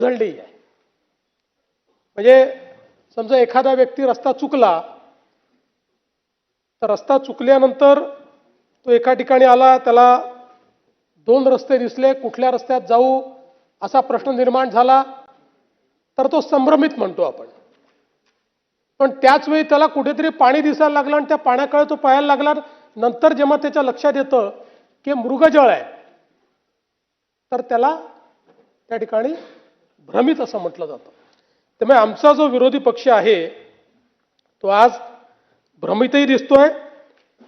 उधळली आहे. म्हणजे समजा एखादा व्यक्ती रस्ता चुकला, तर रस्ता चुकल्यानंतर तो एका ठिकाणी आला, त्याला दोन रस्ते दिसले, कुठल्या रस्त्यात जाऊ असा प्रश्न निर्माण झाला, तर तो संभ्रमित म्हणतो आपण. पण त्याच वेळी त्याला कुठेतरी पाणी दिसायला लागलं आणि त्या पाण्याकडे तो पाहायला लागला. नंतर जेव्हा त्याच्या लक्षात येतं की मृगजळ आहे, तर त्याला त्या ठिकाणी भ्रमित असं म्हटलं जातं. त्यामुळे आमचा जो विरोधी पक्ष आहे तो आज भ्रमितही दिसतोय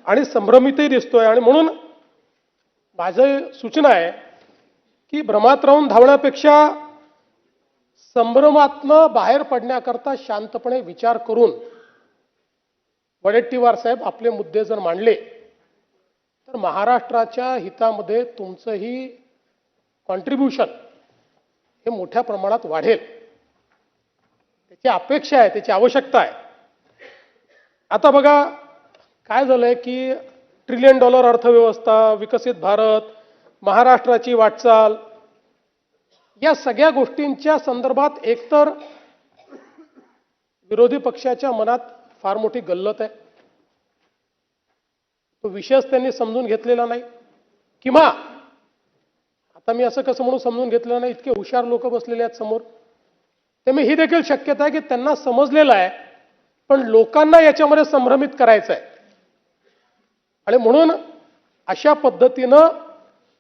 आणि संभ्रमितही दिसतोय. आणि म्हणून माझी सूचना आहे की भ्रमात राहून धावण्यापेक्षा संभ्रमातनं बाहेर पडण्याकरता शांतपणे विचार करून वडेट्टीवार साहेब आपले मुद्दे जर मांडले तर महाराष्ट्राच्या हितामध्ये तुमचंही कॉन्ट्रीब्युशन हे मोठ्या प्रमाणात वाढेल. त्याची अपेक्षा आहे, त्याची आवश्यकता आहे. आता बघा काय झालंय की $1 ट्रिलियन अर्थव्यवस्था, विकसित भारत, महाराष्ट्राची वाटचाल, या सगळ्या गोष्टींच्या संदर्भात एकतर विरोधी पक्षाच्या मनात फार मोठी गल्लत आहे, तो विषयच त्यांनी समजून घेतलेला नाही. किंवा आता मी असं कसं म्हणून समजून घेतलेलं नाही, इतके हुशार लोक बसलेले आहेत समोर, त्यामुळे ही देखील शक्यता आहे की त्यांना समजलेलं आहे पण लोकांना याच्यामध्ये संभ्रमित करायचं आहे. आणि म्हणून अशा पद्धतीनं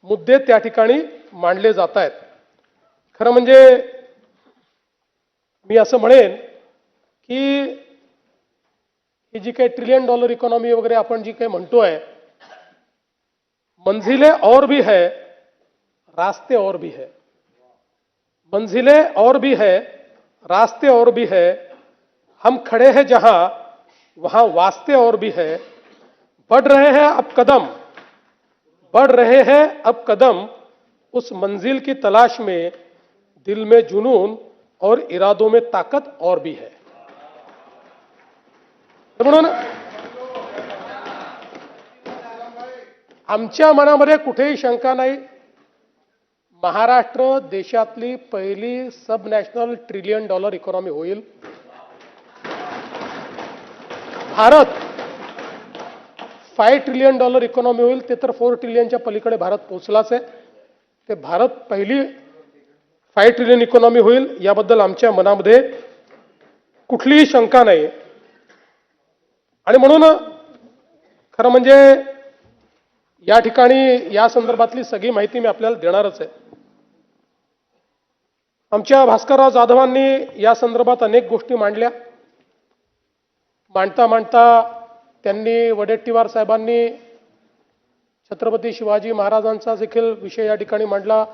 मुद्दे त्या ठिकाणी मांडले जात आहेत. खरं म्हणजे मी असं म्हणेन की ही जी काही $1 ट्रिलियन इकॉनॉमी वगैरे आपण जी काही म्हणतोय, मंजिलें और भी है, रास्ते और भी है. मंजिलें और भी है, रास्ते और भी है. हम खड़े हैं जहां वहां वास्ते और भी है. बढ़ रहे हैं अब कदम, बढ़ रहे हैं अब कदम, उस मंजिल की तलाश में दिल में जुनून और इरादों में ताकत और भी है. म्हणून आमच्या मनामध्ये कुठेही शंका नाही, महाराष्ट्र देशातली पहिली सब नॅशनल $1 ट्रिलियन इकॉनॉमी होईल. भारत $5 ट्रिलियन इकॉनॉमी होईल. ते तर $4 ट्रिलियनच्या पलीकडे भारत पोहोचलाच आहे. ते भारत पहिली $5 ट्रिलियन इकॉनॉमी होईल याबद्दल आमच्या मनामध्ये कुठलीही शंका नाही. आणि म्हणून खरं म्हणजे या ठिकाणी या संदर्भातली सगळी माहिती मी आपल्याला देणारच आहे. आमच्या भास्करराव जाधवांनी या संदर्भात अनेक गोष्टी मांडल्या. मांडता मांडता त्यांनी वडेट्टीवार साहेबांनी छत्रपती शिवाजी महाराजांचा देखील विषय या ठिकाणी मांडला.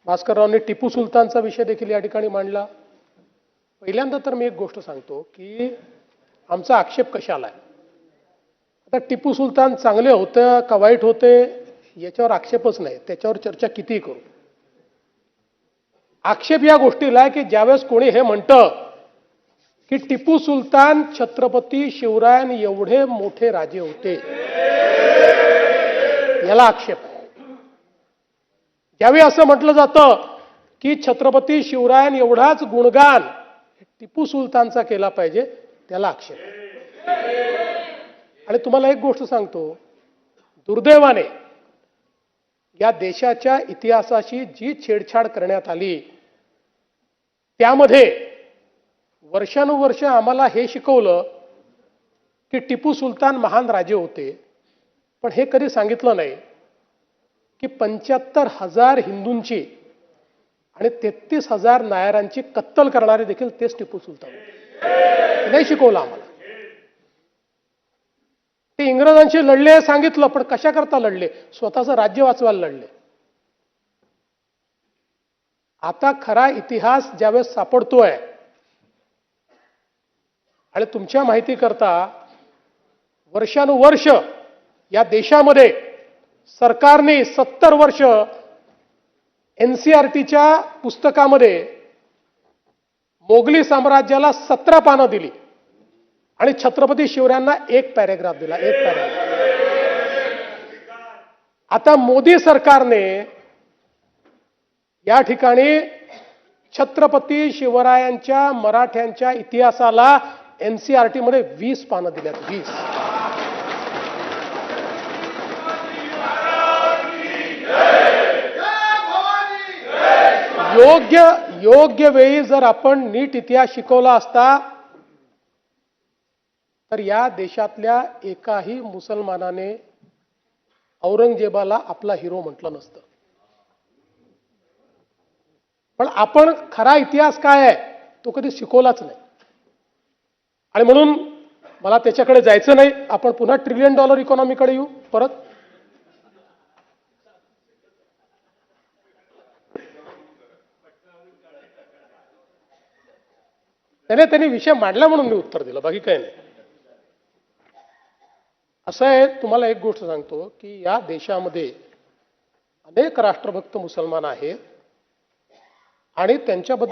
भास्कररावांनी टिपू सुलतानचा विषय देखील या ठिकाणी मांडला. पहिल्यांदा तर मी एक गोष्ट सांगतो की आमचा आक्षेप कशाला आहे. आता टिपू सुलतान चांगले होते का वाईट होते याच्यावर आक्षेपच नाही, त्याच्यावर चर्चा कितीही करू. आक्षेप या गोष्टीला आहे की ज्यावेळेस कोणी हे म्हणतं की टिपू सुलतान छत्रपती शिवरायां एवढे मोठे राजे होते, याला आक्षेप आहे. ज्यावेळी असं म्हटलं जातं की छत्रपती शिवरायां एवढाच गुणगान टिपू सुलतानचा केला पाहिजे, त्याला आक्षेप आहे. आणि तुम्हाला एक गोष्ट सांगतो, दुर्दैवाने या देशाच्या इतिहासाशी जी छेडछाड करण्यात आली त्यामध्ये वर्षानुवर्ष आम्हाला हे शिकवलं की टिपू सुलतान महान राजे होते, पण हे कधी सांगितलं नाही की 75,000 हिंदूंची आणि 33,000 नायरांची कत्तल करणारे देखील तेच टिपू सुलतान होते. नाही शिकवलं आम्हाला. ते इंग्रजांशी लढले सांगितलं, पण कशा करता लढले? स्वतःचं राज्य वाचवायला लढले. आता खरा इतिहास ज्यावेळेस सापडतोय आणि तुमच्या माहिती करता वर्षानुवर्ष या देशामध्ये सरकारने 70 वर्ष NCERTच्या पुस्तकामध्ये मोगली साम्राज्याला 17 पानं दिली आणि छत्रपती शिवरायांना 1 पॅरेग्राफ दिला, 1 पॅरेग्राफ. आता मोदी सरकारने या ठिकाणी छत्रपती शिवरायांच्या मराठ्यांच्या इतिहासाला NCERT मध्ये 20 पानं दिल्यात. 20. योग्य वेळी जर आपण नीट इतिहास शिकवला असता तर या देशातल्या एकाही मुसलमानाने औरंगजेबाला आपला हिरो म्हटलं नसतं. पण आपण खरा इतिहास काय आहे तो कधी शिकवलाच नाही. आणि म्हणून मला त्याच्याकडे जायचं नाही. आपण पुन्हा $1 ट्रिलियन इकॉनॉमीकडे येऊ परत. त्यांनी विषय मांडला म्हणून मी उत्तर दिलं, बाकी काही नाही. असं आहे, तुम्हाला एक गोष्ट सांगतो की या देशामध्ये अनेक राष्ट्रभक्त मुसलमान आहेत आणि त्यांच्याबद्दल